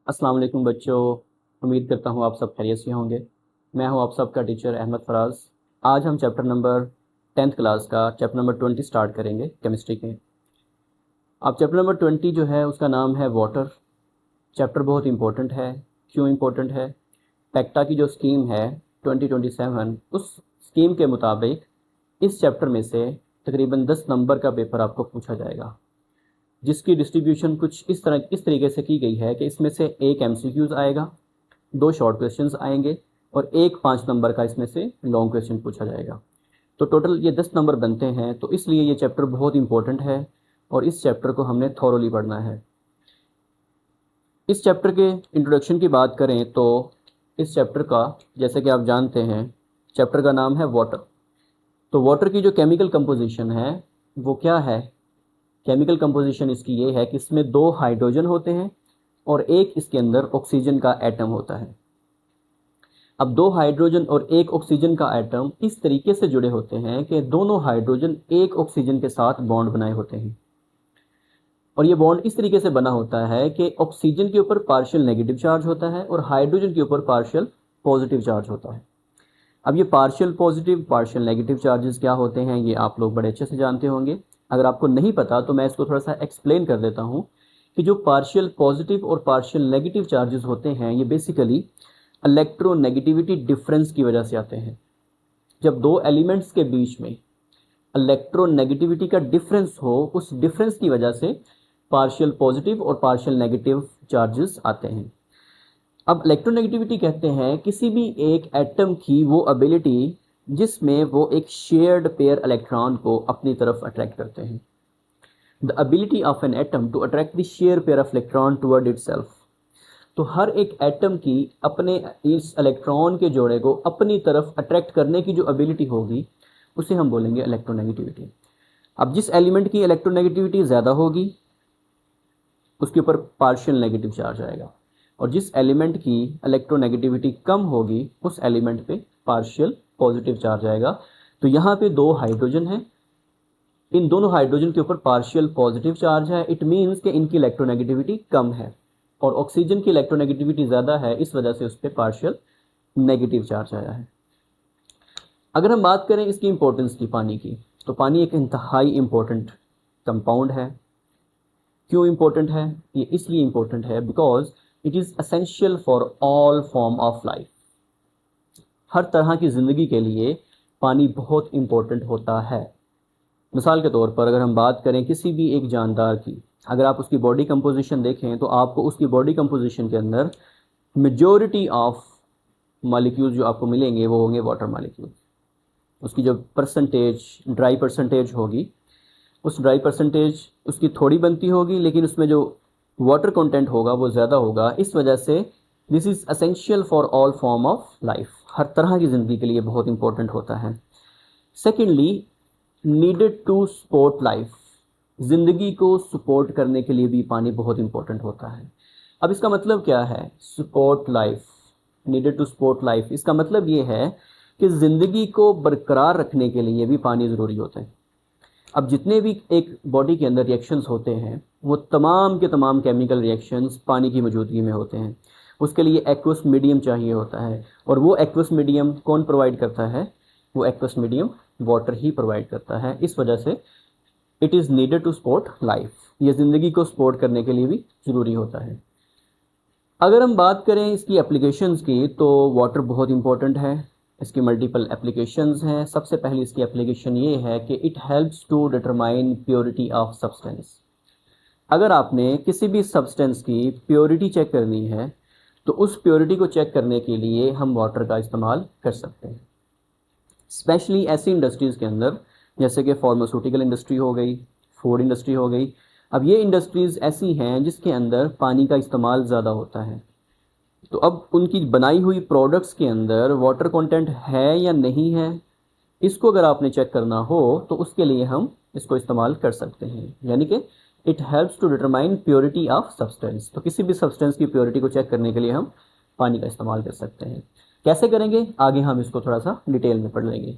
अस्सलाम वालेकुम बच्चों। उम्मीद करता हूँ आप सब खैरियत से होंगे। मैं हूँ आप सबका टीचर अहमद फराज। आज हम चैप्टर नंबर 10th क्लास का चैप्टर नंबर 20 स्टार्ट करेंगे केमिस्ट्री के। अब चैप्टर नंबर 20 जो है उसका नाम है वाटर। चैप्टर बहुत इंपॉर्टेंट है। क्यों इंपॉर्टेंट है? पैक्टा की जो स्कीम है 2027, उस स्कीम के मुताबिक इस चैप्टर में से तकरीबन 10 नंबर का पेपर आपको पूछा जाएगा, जिसकी डिस्ट्रीब्यूशन कुछ इस तरीके से की गई है कि इसमें से एक MCQs आएगा, 2 शॉर्ट क्वेश्चंस आएंगे और एक 5 नंबर का इसमें से लॉन्ग क्वेश्चन पूछा जाएगा। तो टोटल ये 10 नंबर बनते हैं। तो इसलिए ये चैप्टर बहुत इंपॉर्टेंट है और इस चैप्टर को हमने थॉरोली पढ़ना है। इस चैप्टर के इंट्रोडक्शन की बात करें तो इस चैप्टर का, जैसे कि आप जानते हैं, चैप्टर का नाम है वाटर। तो वाटर की जो केमिकल कंपोजिशन है वो क्या है? केमिकल कंपोजिशन इसकी ये है कि इसमें 2 हाइड्रोजन होते हैं और एक इसके अंदर ऑक्सीजन का एटम होता है। अब 2 हाइड्रोजन और एक ऑक्सीजन का एटम इस तरीके से जुड़े होते हैं कि दोनों हाइड्रोजन एक ऑक्सीजन के साथ बॉन्ड बनाए होते हैं और ये बॉन्ड इस तरीके से बना होता है कि ऑक्सीजन के ऊपर पार्शियल नेगेटिव चार्ज होता है और हाइड्रोजन के ऊपर पार्शियल पॉजिटिव चार्ज होता है। अब ये partial positive partial negative charges क्या होते हैं ये आप लोग बड़े अच्छे से जानते होंगे। अगर आपको नहीं पता तो मैं इसको थोड़ा सा एक्सप्लेन कर देता हूँ कि जो पार्शियल पॉजिटिव और पार्शियल नेगेटिव चार्जेस होते हैं ये बेसिकली इलेक्ट्रोनेगेटिविटी डिफरेंस की वजह से आते हैं। जब 2 एलिमेंट्स के बीच में इलेक्ट्रोनेगेटिविटी का डिफरेंस हो, उस डिफरेंस की वजह से पार्शियल पॉजिटिव और पार्शियल नेगेटिव चार्जेस आते हैं। अब इलेक्ट्रोनेगेटिविटी कहते हैं किसी भी एक एटम की वो एबिलिटी जिसमें वो एक शेयर्ड पेयर इलेक्ट्रॉन को अपनी तरफ अट्रैक्ट करते हैं। The ability of an atom to attract the share pair of electron toward itself. तो हर एक एटम की अपने इस इलेक्ट्रॉन के जोड़े को अपनी तरफ अट्रैक्ट करने की जो एबिलिटी होगी उसे हम बोलेंगे इलेक्ट्रोनेगेटिविटी। अब जिस एलिमेंट की इलेक्ट्रोनेगेटिविटी ज़्यादा होगी उसके ऊपर पार्शियल नेगेटिव चार्ज आएगा और जिस एलिमेंट की इलेक्ट्रोनेगेटिविटी कम होगी उस एलिमेंट पे पार्शियल पॉजिटिव चार्ज आएगा। तो यहाँ पे 2 हाइड्रोजन हैं, इन दोनों हाइड्रोजन के ऊपर पार्शियल पॉजिटिव चार्ज है। इट मीन्स कि इनकी इलेक्ट्रोनेगेटिविटी कम है और ऑक्सीजन की इलेक्ट्रोनेगेटिविटी ज़्यादा है, इस वजह से उस पर पार्शियल नेगेटिव चार्ज आया है। अगर हम बात करें इसकी इंपॉर्टेंस की, पानी की, तो पानी एक इंतहाई इंपॉर्टेंट कंपाउंड है। क्यों इंपॉर्टेंट है? ये इसलिए इंपॉर्टेंट है because it is essential for all form of life. हर तरह की ज़िंदगी के लिए पानी बहुत इंपॉर्टेंट होता है। मिसाल के तौर पर अगर हम बात करें किसी भी एक जानदार की, अगर आप उसकी बॉडी कंपोजिशन देखें तो आपको उसकी बॉडी कंपोजिशन के अंदर मेजॉरिटी ऑफ मॉलिक्यूल्स जो आपको मिलेंगे वो होंगे वाटर मॉलिक्यूल। उसकी जो परसेंटेज ड्राई परसेंटेज होगी, उस ड्राई परसेंटेज उसकी थोड़ी बनती होगी लेकिन उसमें जो वाटर कंटेंट होगा वो ज़्यादा होगा। इस वजह से this is essential for all form of life, हर तरह की ज़िंदगी के लिए बहुत इंपॉर्टेंट होता है। Secondly, needed to support life, ज़िंदगी को सपोर्ट करने के लिए भी पानी बहुत इंपॉर्टेंट होता है। अब इसका मतलब क्या है? Support life, needed to support life, इसका मतलब ये है कि ज़िंदगी को बरकरार रखने के लिए भी पानी ज़रूरी होता है। अब जितने भी एक बॉडी के अंदर रिएक्शंस होते हैं वो तमाम के तमाम केमिकल रिएक्शंस पानी की मौजूदगी में होते हैं। उसके लिए एक्वस मीडियम चाहिए होता है और वो एक्वस मीडियम कौन प्रोवाइड करता है? वो एक्वस मीडियम वाटर ही प्रोवाइड करता है। इस वजह से it is needed to support life, ये ज़िंदगी को सपोर्ट करने के लिए भी ज़रूरी होता है। अगर हम बात करें इसकी एप्लीकेशंस की तो वाटर बहुत इंपॉर्टेंट है। इसकी मल्टीपल एप्लीकेशंस हैं। सबसे पहली इसकी एप्लीकेशन ये है कि it helps to determine purity of substance. अगर आपने किसी भी सब्सटेंस की प्योरिटी चेक करनी है तो उस प्योरिटी को चेक करने के लिए हम वाटर का इस्तेमाल कर सकते हैं। स्पेशली ऐसी इंडस्ट्रीज़ के अंदर जैसे कि फार्मास्यूटिकल इंडस्ट्री हो गई, फूड इंडस्ट्री हो गई। अब ये इंडस्ट्रीज़ ऐसी हैं जिसके अंदर पानी का इस्तेमाल ज़्यादा होता है। तो अब उनकी बनाई हुई प्रोडक्ट्स के अंदर वाटर कंटेंट है या नहीं है, इसको अगर आपने चेक करना हो तो उसके लिए हम इसको इस्तेमाल कर सकते हैं। यानी कि it helps to determine purity of substance. तो किसी भी सब्सटेंस की प्योरिटी को चेक करने के लिए हम पानी का इस्तेमाल कर सकते हैं। कैसे करेंगे आगे हम इसको थोड़ा सा डिटेल में पढ़ लेंगे।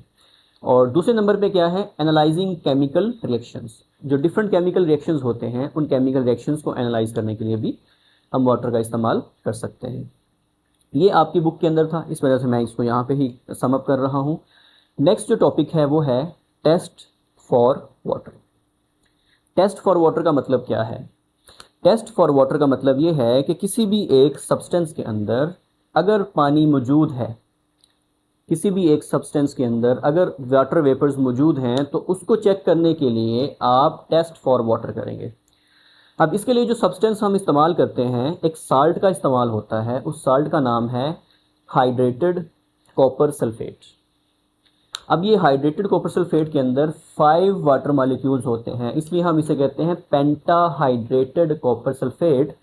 और दूसरे नंबर पे क्या है? Analysing chemical reactions. जो डिफरेंट केमिकल रिएक्शंस होते हैं उन केमिकल रिएक्शंस को एनालाइज करने के लिए भी हम वाटर का इस्तेमाल कर सकते हैं। ये आपकी बुक के अंदर था, इस वजह से मैं इसको यहाँ पे ही सम अप कर रहा हूँ। नेक्स्ट जो टॉपिक है वो है test for water. Test for water का मतलब क्या है? टेस्ट फॉर वाटर का मतलब ये है कि किसी भी एक सब्सटेंस के अंदर अगर पानी मौजूद है, किसी भी एक सब्सटेंस के अंदर अगर वाटर वेपर्स मौजूद हैं, तो उसको चेक करने के लिए आप टेस्ट फॉर वाटर करेंगे। अब इसके लिए जो सब्सटेंस हम इस्तेमाल करते हैं, एक साल्ट का इस्तेमाल होता है, उस साल्ट का नाम है हाइड्रेटेड कॉपर सल्फेट। अब ये हाइड्रेटेड कॉपर सल्फेट के अंदर 5 वाटर मॉलिक्यूल्स होते हैं, इसलिए हम इसे कहते हैं पेंटाहाइड्रेटेड कॉपर सल्फेट,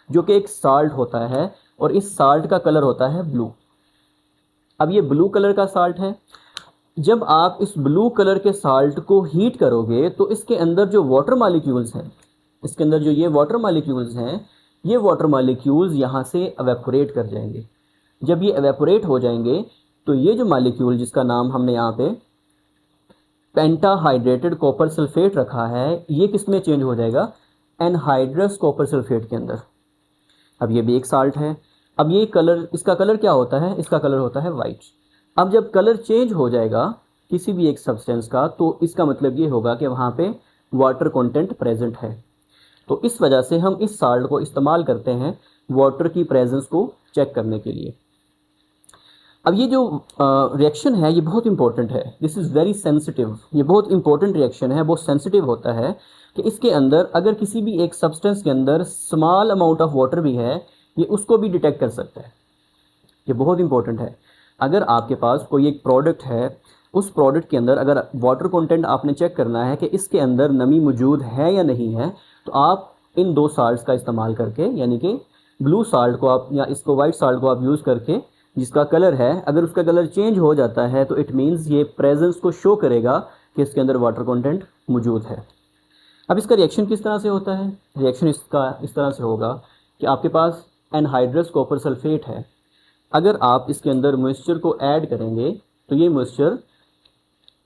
जो कि एक साल्ट होता है और इस साल्ट का कलर होता है ब्लू। अब ये ब्लू कलर का साल्ट है। जब आप इस ब्लू कलर के साल्ट को हीट करोगे तो इसके अंदर जो वाटर मॉलिक्यूल्स हैं, इसके अंदर जो ये वाटर मॉलिक्यूल्स हैं, ये वाटर मॉलिक्यूल्स यहाँ से एवेपोरेट कर जाएंगे। जब ये एवेपोरेट हो जाएंगे तो ये जो मॉलिक्यूल जिसका नाम हमने यहाँ पे पेंटाहाइड्रेटेड कॉपर सल्फेट रखा है, ये किस में चेंज हो जाएगा? एनहाइड्रस कॉपर सल्फेट के अंदर। अब ये भी एक साल्ट है। अब ये कलर, इसका कलर क्या होता है? इसका कलर होता है वाइट। अब जब कलर चेंज हो जाएगा किसी भी एक सब्सटेंस का, तो इसका मतलब ये होगा कि वहाँ पे वाटर कंटेंट प्रेजेंट है। तो इस वजह से हम इस साल्ट को इस्तेमाल करते हैं वाटर की प्रेजेंस को चेक करने के लिए। अब ये जो रिएक्शन है ये बहुत इंपॉर्टेंट है, दिस इज़ वेरी सेंसिटिव। ये बहुत इंपॉर्टेंट रिएक्शन है, बहुत सेंसिटिव होता है कि इसके अंदर अगर किसी भी एक सब्सटेंस के अंदर स्मॉल अमाउंट ऑफ वाटर भी है, ये उसको भी डिटेक्ट कर सकता है। ये बहुत इंपॉर्टेंट है। अगर आपके पास कोई एक प्रोडक्ट है, उस प्रोडक्ट के अंदर अगर वाटर कंटेंट आपने चेक करना है कि इसके अंदर नमी मौजूद है या नहीं है, तो आप इन 2 साल्ट्स का इस्तेमाल करके, यानी कि ब्लू साल्ट को आप या इसको वाइट साल्ट को आप यूज़ करके, जिसका कलर है, अगर उसका कलर चेंज हो जाता है तो इट मीन्स ये प्रेजेंस को शो करेगा कि इसके अंदर वाटर कंटेंट मौजूद है। अब इसका रिएक्शन किस तरह से होता है? रिएक्शन इसका इस तरह से होगा कि आपके पास एनहाइड्रस कॉपर सल्फेट है। अगर आप इसके अंदर मॉइस्चर को ऐड करेंगे तो ये मॉइस्चर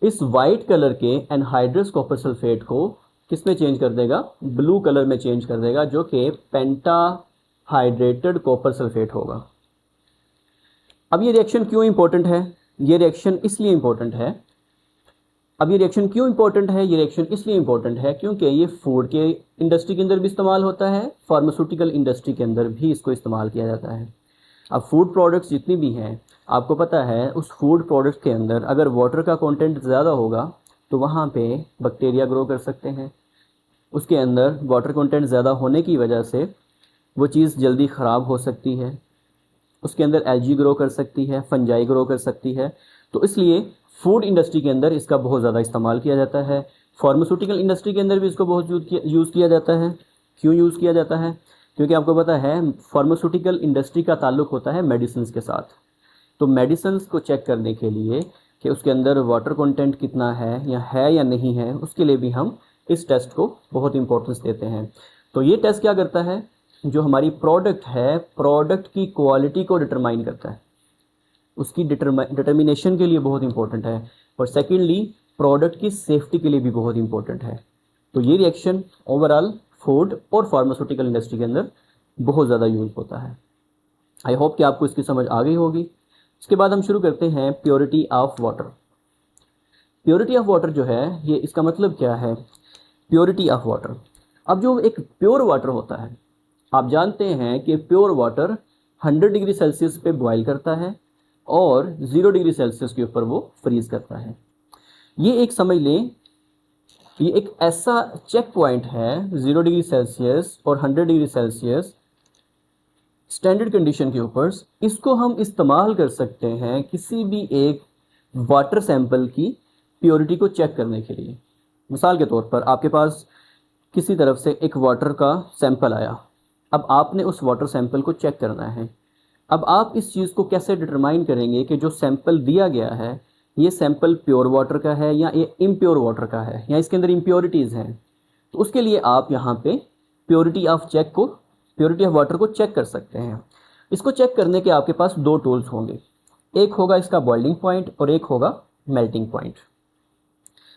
इस वाइट कलर के एनहाइड्रस कॉपर सल्फेट को किस में चेंज कर देगा? ब्लू कलर में चेंज कर देगा, जो कि पेंटाहाइड्रेटेड कॉपर सल्फेट होगा। अब ये रिएक्शन क्यों इंपॉर्टेंट है? ये रिएक्शन इसलिए इंपॉर्टेंट है। अब ये रिएक्शन क्यों इंपॉर्टेंट है? ये रिएक्शन इसलिए इंपॉर्टेंट है क्योंकि ये फूड के इंडस्ट्री के अंदर भी इस्तेमाल होता है, फार्मास्यूटिकल इंडस्ट्री के अंदर भी इसको इस्तेमाल किया जाता है। अब फूड प्रोडक्ट्स जितनी भी हैं, आपको पता है उस फूड प्रोडक्ट के अंदर अगर वाटर का कंटेंट ज़्यादा होगा तो वहाँ पे बैक्टीरिया ग्रो कर सकते हैं। उसके अंदर वाटर कंटेंट ज़्यादा होने की वजह से वो चीज़ जल्दी ख़राब हो सकती है। उसके अंदर एल्गी ग्रो कर सकती है, फंजाई ग्रो कर सकती है। तो इसलिए फूड इंडस्ट्री के अंदर इसका बहुत ज़्यादा इस्तेमाल किया जाता है। फार्मास्यूटिकल इंडस्ट्री के अंदर भी इसको बहुत यूज़ किया जाता है। क्यों यूज़ किया जाता है? क्योंकि आपको पता है फार्मास्यूटिकल इंडस्ट्री का ताल्लुक़ होता है मेडिसिन के साथ। तो मेडिसिन को चेक करने के लिए कि उसके अंदर वाटर कंटेंट कितना है या नहीं है, उसके लिए भी हम इस टेस्ट को बहुत इंपॉर्टेंस देते हैं। तो ये टेस्ट क्या करता है? जो हमारी प्रोडक्ट है, प्रोडक्ट की क्वालिटी को डिटरमाइन करता है, उसकी डिटर्मिनेशन के लिए बहुत इंपॉर्टेंट है। और सेकेंडली प्रोडक्ट की सेफ्टी के लिए भी बहुत इंपॉर्टेंट है। तो ये रिएक्शन ओवरऑल फूड और फार्मास्यूटिकल इंडस्ट्री के अंदर बहुत ज़्यादा यूज़ होता है। आई होप कि आपको इसकी समझ आ गई होगी। इसके बाद हम शुरू करते हैं purity of water. Purity of water जो है, ये इसका मतलब क्या है? प्योरिटी ऑफ वाटर, अब जो एक प्योर वाटर होता है, आप जानते हैं कि प्योर वाटर 100 डिग्री सेल्सियस पे बॉयल करता है और 0 डिग्री सेल्सियस के ऊपर वो फ्रीज़ करता है। ये एक समझ लें, ये एक ऐसा चेक पॉइंट है 0 डिग्री सेल्सियस और 100 डिग्री सेल्सियस स्टैंडर्ड कंडीशन के ऊपर। इसको हम इस्तेमाल कर सकते हैं किसी भी एक वाटर सैंपल की प्योरिटी को चेक करने के लिए। मिसाल के तौर पर आपके पास किसी तरफ से एक वाटर का सैंपल आया, अब आपने उस वाटर सैंपल को चेक करना है। अब आप इस चीज़ को कैसे डिटरमाइन करेंगे कि जो सैंपल दिया गया है ये सैंपल प्योर वाटर का है या ये इम्प्योर वाटर का है, या इसके अंदर इम्प्योरिटीज़ हैं? तो उसके लिए आप यहाँ पे प्योरिटी ऑफ वाटर को चेक कर सकते हैं। इसको चेक करने के आपके पास 2 टूल्स होंगे, एक होगा इसका बॉइलिंग पॉइंट और एक होगा मेल्टिंग पॉइंट।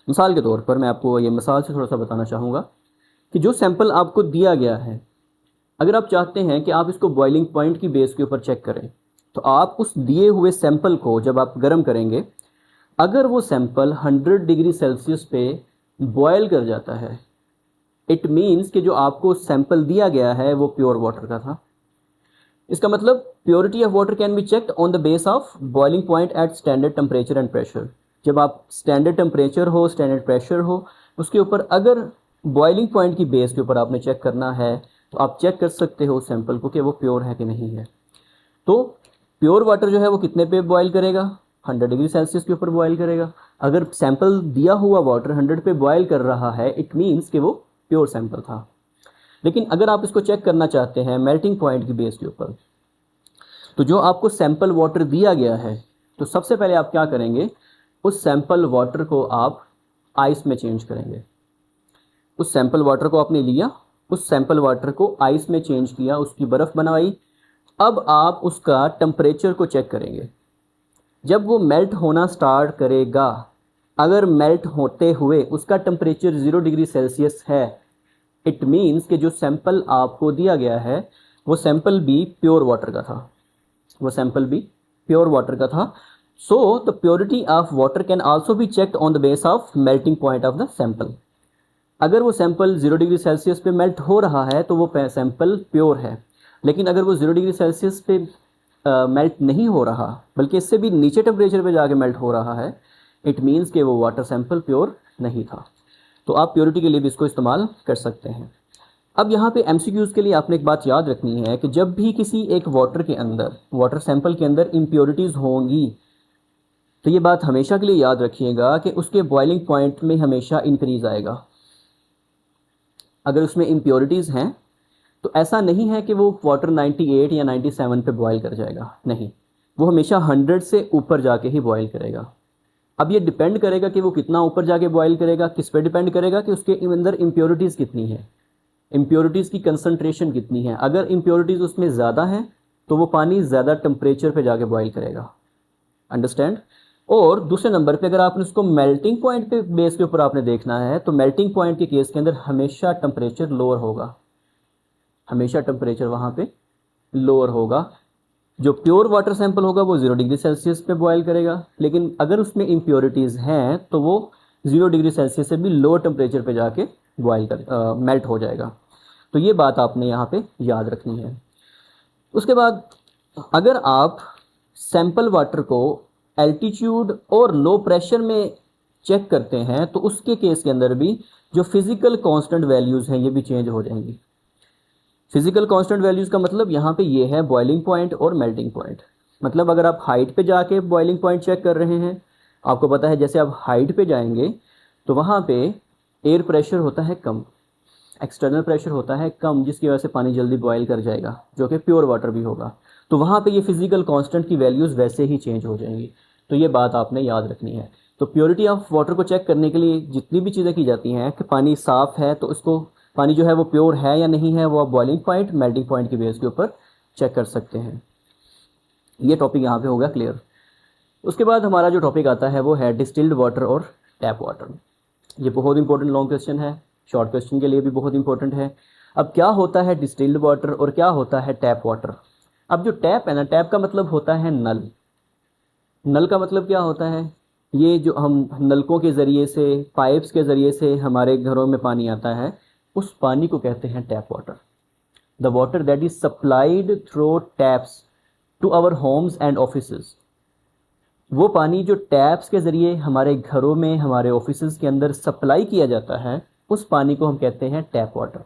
मिसाल के तौर पर मैं आपको ये मिसाल से थोड़ा सा बताना चाहूँगा कि जो सैंपल आपको दिया गया है, अगर आप चाहते हैं कि आप इसको बॉइलिंग पॉइंट की बेस के ऊपर चेक करें, तो आप उस दिए हुए सैंपल को जब आप गर्म करेंगे, अगर वो सैंपल 100 डिग्री सेल्सियस पे बॉयल कर जाता है, इट मीन्स कि जो आपको सैंपल दिया गया है वो प्योर वाटर का था। इसका मतलब purity of water can be checked on the base of boiling point at standard temperature and pressure. जब आप स्टैंडर्ड टेम्परेचर हो, स्टैंडर्ड प्रेशर हो, उसके ऊपर अगर बॉइलिंग पॉइंट की बेस के ऊपर आपने चेक करना है, तो आप चेक कर सकते हो सैंपल को कि वो प्योर है कि नहीं है। तो प्योर वाटर जो है वो कितने पे बॉयल करेगा? 100 डिग्री सेल्सियस के ऊपर बॉयल करेगा। अगर सैंपल दिया हुआ वाटर 100 पे बॉयल कर रहा है, इट मीन्स कि वो प्योर सैंपल था। लेकिन अगर आप इसको चेक करना चाहते हैं मेल्टिंग पॉइंट की बेस के ऊपर, तो जो आपको सैंपल वाटर दिया गया है, तो सबसे पहले आप क्या करेंगे, उस सैंपल वाटर को आप आइस में चेंज करेंगे। उस सैंपल वाटर को आपने लिया, उस सैंपल वाटर को आइस में चेंज किया, उसकी बर्फ़ बनवाई। अब आप उसका टेम्परेचर को चेक करेंगे। जब वो मेल्ट होना स्टार्ट करेगा, अगर मेल्ट होते हुए उसका टेम्परेचर 0 डिग्री सेल्सियस है, इट मीन्स कि जो सैंपल आपको दिया गया है वो सैंपल भी प्योर वाटर का था, वो सैंपल भी प्योर वाटर का था। So the purity of water can also be checked on the base of melting point of the sample. अगर वो सैंपल 0 डिग्री सेल्सियस पे मेल्ट हो रहा है तो वो सैंपल प्योर है। लेकिन अगर वो 0 डिग्री सेल्सियस पे मेल्ट नहीं हो रहा, बल्कि इससे भी नीचे टेम्परेचर पे जाके मेल्ट हो रहा है, इट मीन्स कि वो वाटर सैंपल प्योर नहीं था। तो आप प्योरिटी के लिए भी इसको इस्तेमाल कर सकते हैं। अब यहाँ पे एमसीक्यूज़ के लिए आपने एक बात याद रखनी है कि जब भी किसी एक वाटर के अंदर, वाटर सैंपल के अंदर इम्प्योरिटीज़ होंगी, तो ये बात हमेशा के लिए याद रखिएगा कि उसके बॉइलिंग पॉइंट में हमेशा इंक्रीज़ आएगा। अगर उसमें इम्प्योरिटीज़ हैं तो ऐसा नहीं है कि वो वाटर 98 या 97 पे बॉयल कर जाएगा, नहीं, वो हमेशा 100 से ऊपर जाके ही बॉयल करेगा। अब ये डिपेंड करेगा कि वो कितना ऊपर जाके बॉयल करेगा, किस पे डिपेंड करेगा कि उसके अंदर इम्प्योरिटीज़ कितनी है, इम्प्योरिटीज़ की कंसंट्रेशन कितनी है। अगर इम्प्योरिटीज़ उसमें ज़्यादा हैं तो वो पानी ज़्यादा टेम्परेचर पे जाके बॉयल करेगा, अंडरस्टैंड। और दूसरे नंबर पे अगर आपने उसको मेल्टिंग पॉइंट पे बेस के ऊपर आपने देखना है, तो मेल्टिंग पॉइंट के केस के अंदर हमेशा टेम्परेचर लोअर होगा, हमेशा टेम्परेचर वहाँ पे लोअर होगा। जो प्योर वाटर सैंपल होगा वो 0 डिग्री सेल्सियस पे बॉयल करेगा, लेकिन अगर उसमें इम्प्योरिटीज़ हैं तो वो 0 डिग्री सेल्सियस से भी लोअर टेम्परेचर पे जाके बॉयल कर मेल्ट हो जाएगा। तो ये बात आपने यहाँ पे याद रखनी है। उसके बाद अगर आप सैंपल वाटर को एल्टीट्यूड और लो प्रेशर में चेक करते हैं, तो उसके केस के अंदर भी जो फिज़िकल कांस्टेंट वैल्यूज़ हैं ये भी चेंज हो जाएंगी। फिजिकल कांस्टेंट वैल्यूज़ का मतलब यहाँ पे ये है बॉइलिंग पॉइंट और मेल्टिंग पॉइंट। मतलब अगर आप हाइट पे जाके बॉइलिंग पॉइंट चेक कर रहे हैं, आपको पता है जैसे आप हाइट पे जाएंगे तो वहाँ पे एयर प्रेशर होता है कम, एक्सटर्नल प्रेशर होता है कम, जिसकी वजह से पानी जल्दी बॉयल कर जाएगा, जो कि प्योर वाटर भी होगा। तो वहाँ पे ये फिजिकल कांस्टेंट की वैल्यूज़ वैसे ही चेंज हो जाएंगी। तो ये बात आपने याद रखनी है। तो प्योरिटी ऑफ वाटर को चेक करने के लिए जितनी भी चीज़ें की जाती हैं कि पानी साफ़ है तो उसको, पानी जो है वो प्योर है या नहीं है, वो आप बॉइलिंग पॉइंट, मेल्टिंग पॉइंट की बेस के ऊपर चेक कर सकते हैं। ये टॉपिक यहाँ पे हो गया क्लियर। उसके बाद हमारा जो टॉपिक आता है वो है डिस्टिल्ड वाटर और टैप वाटर। ये बहुत इंपॉर्टेंट लॉन्ग क्वेश्चन है, शॉर्ट क्वेश्चन के लिए भी बहुत इंपॉर्टेंट है। अब क्या होता है डिस्टिल्ड वाटर और क्या होता है टैप वाटर? अब जो टैप है ना, टैप का मतलब होता है नल। नल का मतलब क्या होता है? ये जो हम नलकों के ज़रिए से, पाइप्स के ज़रिए से हमारे घरों में पानी आता है, उस पानी को कहते हैं tap water. The water that is supplied through taps to our homes and offices. वो पानी जो टैप्स के ज़रिए हमारे घरों में, हमारे ऑफिसेज के अंदर सप्लाई किया जाता है, उस पानी को हम कहते हैं टैप वाटर।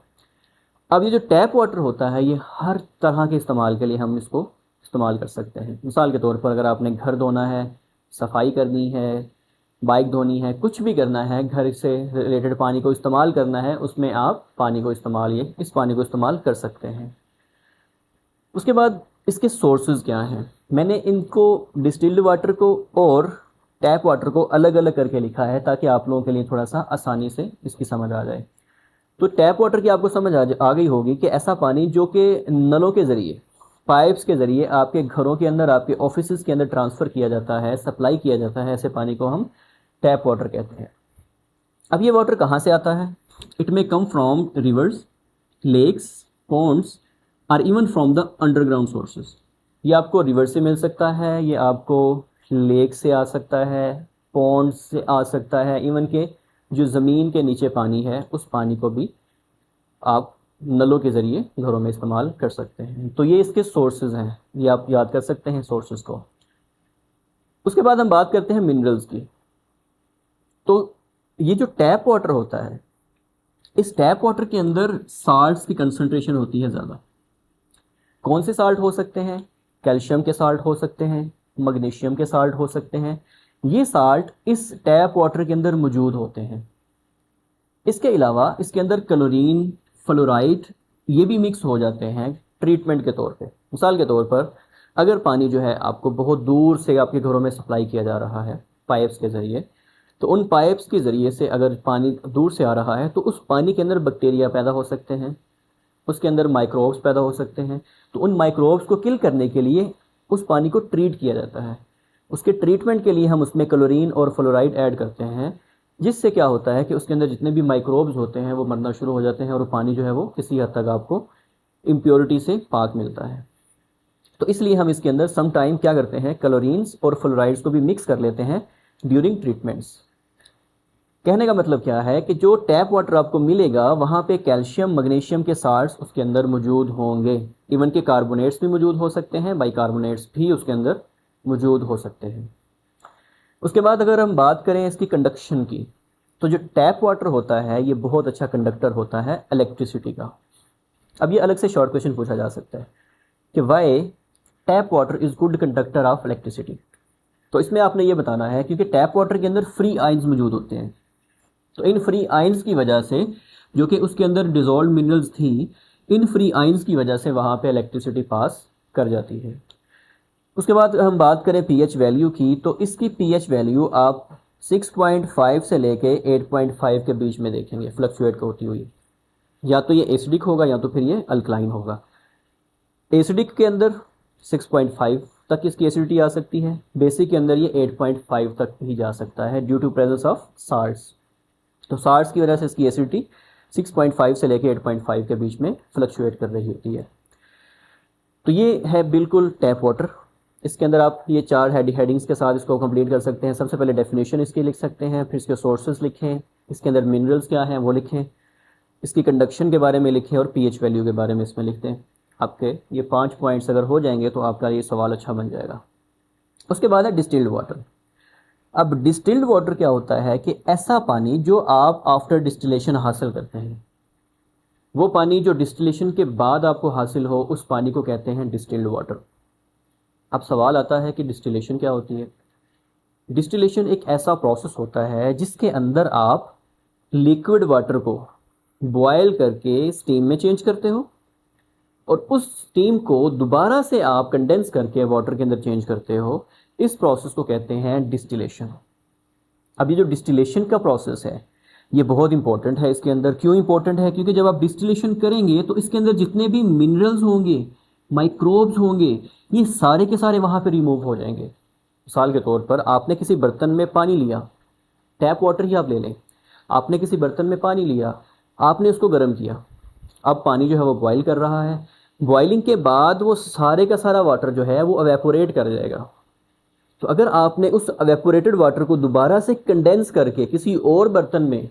अब ये जो टैप वाटर होता है ये हर तरह के इस्तेमाल के लिए हम इसको इस्तेमाल कर सकते हैं। मिसाल के तौर पर अगर आपने घर धोना है, सफाई करनी है, बाइक धोनी है, कुछ भी करना है, घर से रिलेटेड पानी को इस्तेमाल करना है, उसमें आप पानी को इस्तेमाल, ये इस पानी को इस्तेमाल कर सकते हैं। उसके बाद इसके सोर्सेज क्या हैं? मैंने इनको डिस्टिल्ड वाटर को और टैप वाटर को अलग अलग करके लिखा है ताकि आप लोगों के लिए थोड़ा सा आसानी से इसकी समझ आ जाए। तो टैप वाटर की आपको समझ आ गई होगी कि ऐसा पानी जो कि नलों के ज़रिए, पाइप्स के ज़रिए आपके घरों के अंदर, आपके ऑफिसेज के अंदर ट्रांसफ़र किया जाता है, सप्लाई किया जाता है, ऐसे पानी को हम टैप वाटर कहते हैं। अब ये वाटर कहाँ से आता है? It may come from rivers, lakes, ponds, or even from the underground sources. ये आपको रिवर से मिल सकता है, ये आपको लेक से आ सकता है, पॉन्ड से आ सकता है, इवन के जो ज़मीन के नीचे पानी है उस पानी को भी आप नलों के ज़रिए घरों में इस्तेमाल कर सकते हैं। तो ये इसके सोर्सेज हैं, ये आप याद कर सकते हैं सोर्सेज को। उसके बाद हम बात करते हैं मिनरल्स की। तो ये जो टैप वाटर होता है, इस टैप वाटर के अंदर साल्ट्स की कंसंट्रेशन होती है ज़्यादा। कौन से साल्ट हो सकते हैं? कैल्शियम के साल्ट हो सकते हैं, मैग्नीशियम के साल्ट हो सकते हैं। ये साल्ट इस टैप वाटर के अंदर मौजूद होते हैं। इसके अलावा इसके अंदर क्लोरीन, फ्लोराइड ये भी मिक्स हो जाते हैं ट्रीटमेंट के तौर पे। मिसाल के तौर पर अगर पानी जो है आपको बहुत दूर से आपके घरों में सप्लाई किया जा रहा है पाइप्स के ज़रिए, तो उन पाइप्स के ज़रिए से अगर पानी दूर से आ रहा है तो उस पानी के अंदर बैक्टीरिया पैदा हो सकते हैं, उसके अंदर माइक्रोब्स पैदा हो सकते हैं। तो उन माइक्रोब्स को किल करने के लिए उस पानी को ट्रीट किया जाता है। उसके ट्रीटमेंट के लिए हम उसमें क्लोरीन और फ्लोराइड ऐड करते हैं, जिससे क्या होता है कि उसके अंदर जितने भी माइक्रोब्स होते हैं वो मरना शुरू हो जाते हैं और पानी जो है वो किसी हद तक आपको इम्प्योरिटी से पाक मिलता है। तो इसलिए हम इसके अंदर सम टाइम क्या करते हैं, क्लोरीन्स और फ्लोराइड्स को भी मिक्स कर लेते हैं ड्यूरिंग ट्रीटमेंट्स। कहने का मतलब क्या है कि जो टैप वाटर आपको मिलेगा वहाँ पे कैल्शियम, मैग्नीशियम के साल्ट्स उसके अंदर मौजूद होंगे, इवन के कार्बोनेट्स भी मौजूद हो सकते हैं, बाइकार्बोनेट्स भी उसके अंदर मौजूद हो सकते हैं। उसके बाद अगर हम बात करें इसकी कंडक्शन की, तो जो टैप वाटर होता है ये बहुत अच्छा कंडक्टर होता है इलेक्ट्रिसिटी का। अब ये अलग से शॉर्ट क्वेश्चन पूछा जा सकता है कि why tap water is good conductor of electricity. तो इसमें आपने ये बताना है क्योंकि टैप वाटर के अंदर फ्री आयंस मौजूद होते हैं। तो इन फ्री आयंस की वजह से, जो कि उसके अंदर डिज़ोल्व मिनरल्स थी, इन फ्री आयंस की वजह से वहाँ पे इलेक्ट्रिसिटी पास कर जाती है। उसके बाद हम बात करें पीएच वैल्यू की, तो इसकी पीएच वैल्यू आप 6.5 से लेके 8.5 के बीच में देखेंगे फ्लक्चुएट होती हुई। या तो ये एसिडिक होगा या तो फिर ये अल्कलाइन होगा। एसिडिक के अंदर 6.5 तक इसकी एसिडिटी आ सकती है, बेसिक के अंदर ये 8.5 तक भी जा सकता है due to presence of salts. तो साल्ट्स की वजह से इसकी एसिडिटी 6.5 से लेके 8.5 के बीच में फ्लक्चुएट कर रही होती है। तो ये है बिल्कुल टैप वाटर। इसके अंदर आप ये 4 हेडिंग्स के साथ इसको कंप्लीट कर सकते हैं। सबसे पहले डेफिनेशन इसकी लिख सकते हैं, फिर इसके सोर्सेज लिखें, इसके अंदर मिनरल्स क्या हैं वो लिखें, इसकी कंडक्शन के बारे में लिखें और पीएच वैल्यू के बारे में इसमें लिखते हैं। आपके ये 5 पॉइंट्स अगर हो जाएंगे तो आपका ये सवाल अच्छा बन जाएगा। उसके बाद है डिस्टिल्ड वाटर। अब डिस्टिल्ड वाटर क्या होता है कि ऐसा पानी जो आप आफ्टर डिस्टिलेशन हासिल करते हैं, वो पानी जो डिस्टिलेशन के बाद आपको हासिल हो उस पानी को कहते हैं डिस्टिल्ड वाटर। अब सवाल आता है कि डिस्टिलेशन क्या होती है। डिस्टिलेशन एक ऐसा प्रोसेस होता है जिसके अंदर आप लिक्विड वाटर को बॉयल करके स्टीम में चेंज करते हो और उस स्टीम को दोबारा से आप कंडेंस करके वाटर के अंदर चेंज करते हो। इस प्रोसेस को कहते हैं डिस्टिलेशन। अब ये जो डिस्टिलेशन का प्रोसेस है ये बहुत इंपॉर्टेंट है। इसके अंदर क्यों इंपॉर्टेंट है? क्योंकि जब आप डिस्टिलेशन करेंगे तो इसके अंदर जितने भी मिनरल्स होंगे, माइक्रोब्स होंगे, ये सारे के सारे वहाँ पे रिमूव हो जाएंगे। मिसाल के तौर पर आपने किसी बर्तन में पानी लिया, टैप वाटर ही आप ले लें, आपने किसी बर्तन में पानी लिया, आपने उसको गर्म किया, अब पानी जो है वो बॉयल कर रहा है। बॉइलिंग के बाद वो सारे का सारा वाटर जो है वो एवेपोरेट कर जाएगा। तो अगर आपने उस एवेपोरेटेड वाटर को दोबारा से कंडेंस करके किसी और बर्तन में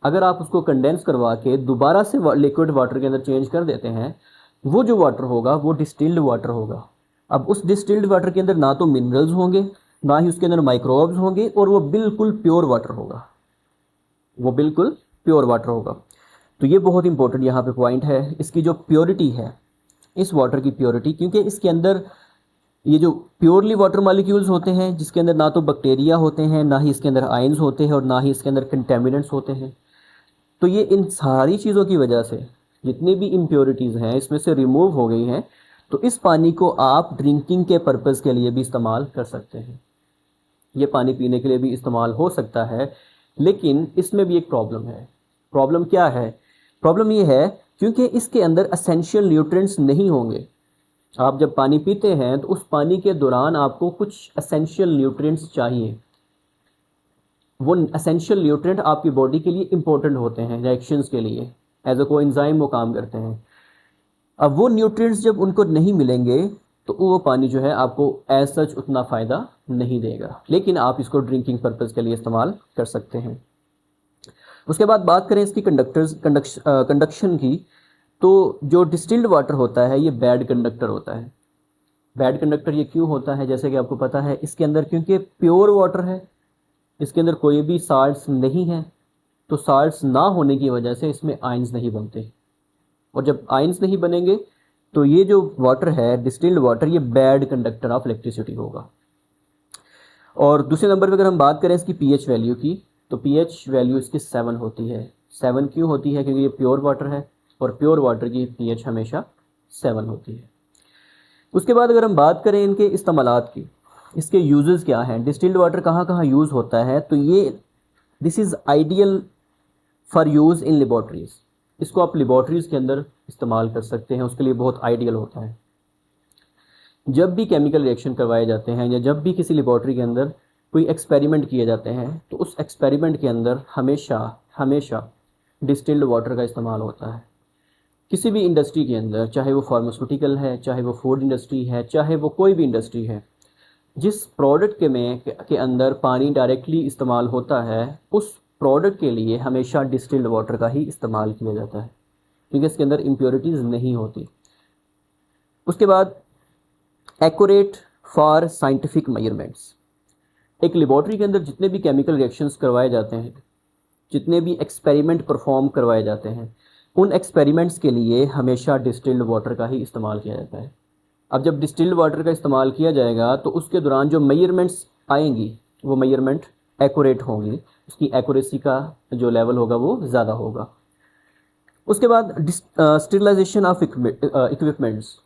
अगर आप उसको कंडेंस करवा के दोबारा से लिक्विड वाटर के अंदर चेंज कर देते हैं, वो जो वाटर होगा वो डिस्टिल्ड वाटर होगा। अब उस डिस्टिल्ड वाटर के अंदर ना तो मिनरल्स होंगे, ना ही उसके अंदर माइक्रोब्स होंगे, और वो बिल्कुल प्योर वाटर होगा, वो बिल्कुल प्योर वाटर होगा। तो ये बहुत इंपॉर्टेंट यहाँ पे पॉइंट है, इसकी जो प्योरिटी है, इस वाटर की प्योरिटी, क्योंकि इसके अंदर ये जो प्योरली वाटर मॉलिक्यूल्स होते हैं जिसके अंदर ना तो बैक्टीरिया होते हैं, ना ही इसके अंदर आयंस होते हैं और ना ही इसके अंदर कंटेमिनेंट्स होते हैं। तो ये इन सारी चीज़ों की वजह से जितनी भी इम्प्योरिटीज़ हैं इसमें से रिमूव हो गई हैं। तो इस पानी को आप ड्रिंकिंग के पर्पज़ के लिए भी इस्तेमाल कर सकते हैं, ये पानी पीने के लिए भी इस्तेमाल हो सकता है। लेकिन इसमें भी एक प्रॉब्लम है। प्रॉब्लम क्या है? प्रॉब्लम ये है क्योंकि इसके अंदर एसेंशियल न्यूट्रिएंट्स नहीं होंगे। आप जब पानी पीते हैं तो उस पानी के दौरान आपको कुछ एसेंशियल न्यूट्रिएंट्स चाहिए। वो एसेंशियल न्यूट्रिएंट आपकी बॉडी के लिए इंपॉर्टेंट होते हैं, रिएक्शंस के लिए एज अ कोएंजाइम वो काम करते हैं। अब वो न्यूट्रिएंट्स जब उनको नहीं मिलेंगे तो वो पानी जो है आपको एज सच उतना फ़ायदा नहीं देगा, लेकिन आप इसको ड्रिंकिंग पर्पज़ के लिए इस्तेमाल कर सकते हैं। उसके बाद बात करें इसकी कंडक्शन की, तो जो डिस्टिल्ड वाटर होता है ये बैड कंडक्टर होता है। बैड कंडक्टर ये क्यों होता है, जैसे कि आपको पता है इसके अंदर क्योंकि प्योर वाटर है, इसके अंदर कोई भी साल्ट्स नहीं है, तो साल्ट्स ना होने की वजह से इसमें आयंस नहीं बनते, और जब आयंस नहीं बनेंगे तो ये जो वाटर है डिस्टिल्ड वाटर ये बैड कंडक्टर ऑफ इलेक्ट्रिसिटी होगा। और दूसरे नंबर पे अगर हम बात करें इसकी पीएच वैल्यू की, तो पीएच वैल्यू इसकी 7 होती है। 7 क्यों होती है, क्योंकि ये प्योर वाटर है और प्योर वाटर की पीएच हमेशा 7 होती है। उसके बाद अगर हम बात करें इनके इस्तेमालात की, इसके यूजेस क्या हैं, डिस्टिल्ड वाटर कहाँ कहाँ यूज़ होता है, तो ये this is ideal for use in laboratories. इसको आप लेबॉर्ट्रीज़ के अंदर इस्तेमाल कर सकते हैं, उसके लिए बहुत आइडियल होता है। जब भी केमिकल रिएक्शन करवाए जाते हैं या जब भी किसी लेबॉर्ट्री के अंदर कोई एक्सपेरिमेंट किए जाते हैं, तो उस एक्सपेरिमेंट के अंदर हमेशा डिस्टिल्ड वाटर का इस्तेमाल होता है। किसी भी इंडस्ट्री के अंदर, चाहे वो फार्मास्यूटिकल है, चाहे वो फूड इंडस्ट्री है, चाहे वो कोई भी इंडस्ट्री है, जिस प्रोडक्ट के अंदर पानी डायरेक्टली इस्तेमाल होता है, उस प्रोडक्ट के लिए हमेशा डिस्टिल्ड वाटर का ही इस्तेमाल किया जाता है, क्योंकि इसके अंदर इम्प्योरिटीज़ नहीं होती। उसके बाद एक्यूरेट फॉर साइंटिफिक मेजरमेंट्स। एक लेबॉर्ट्री के अंदर जितने भी केमिकल रिएक्शंस करवाए जाते हैं, जितने भी एक्सपेरिमेंट परफॉर्म करवाए जाते हैं, उन एक्सपेरिमेंट्स के लिए हमेशा डिस्टिल्ड वाटर का ही इस्तेमाल किया जाता है। अब जब डिस्टिल्ड वाटर का इस्तेमाल किया जाएगा तो उसके दौरान जो मेजरमेंट्स आएंगी वो मेजरमेंट एक्यूरेट होंगी, उसकी एक्यूरेसी का जो लेवल होगा वो ज़्यादा होगा। उसके बाद sterilisation of equipments.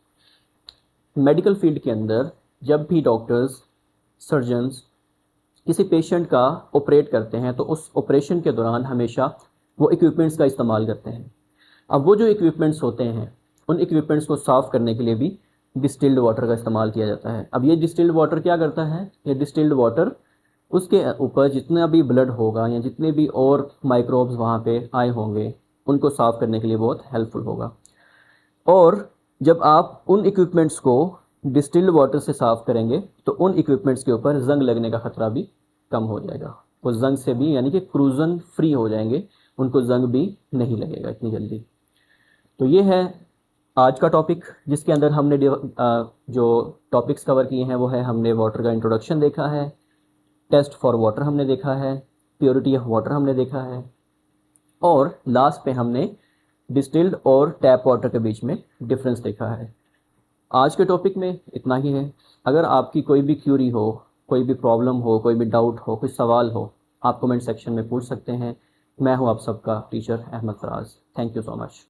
Medical field के अंदर जब भी डॉक्टर्स, सर्जन्स किसी पेशेंट का ऑपरेट करते हैं तो उस ऑपरेशन के दौरान हमेशा वो इक्विपमेंट्स का इस्तेमाल करते हैं। अब वो जो इक्विपमेंट्स होते हैं, उन इक्विपमेंट्स को साफ़ करने के लिए भी डिस्टिल्ड वाटर का इस्तेमाल किया जाता है। अब ये डिस्टिल्ड वाटर क्या करता है, ये डिस्टिल्ड वाटर उसके ऊपर जितना भी ब्लड होगा या जितने भी और माइक्रोब्स वहाँ पे आए होंगे उनको साफ़ करने के लिए बहुत हेल्पफुल होगा। और जब आप उन इक्विपमेंट्स को डिस्टिल्ड वाटर से साफ़ करेंगे तो उन इक्विपमेंट्स के ऊपर जंग लगने का ख़तरा भी कम हो जाएगा। वो जंग से भी यानी कि क्रूजन फ्री हो जाएंगे, उनको जंग भी नहीं लगेगा इतनी जल्दी। तो ये है आज का टॉपिक, जिसके अंदर हमने जो टॉपिक्स कवर किए हैं वो है, हमने वाटर का इंट्रोडक्शन देखा है, टेस्ट फॉर वाटर हमने देखा है, प्योरिटी ऑफ वाटर हमने देखा है, और लास्ट पे हमने डिस्टिल्ड और टैप वाटर के बीच में डिफरेंस देखा है। आज के टॉपिक में इतना ही है। अगर आपकी कोई भी क्यूरी हो, कोई भी प्रॉब्लम हो, कोई भी डाउट हो, कोई सवाल हो, आप कमेंट सेक्शन में पूछ सकते हैं। मैं हूं आप सबका teacher Ahmad Faraz. Thank you so much.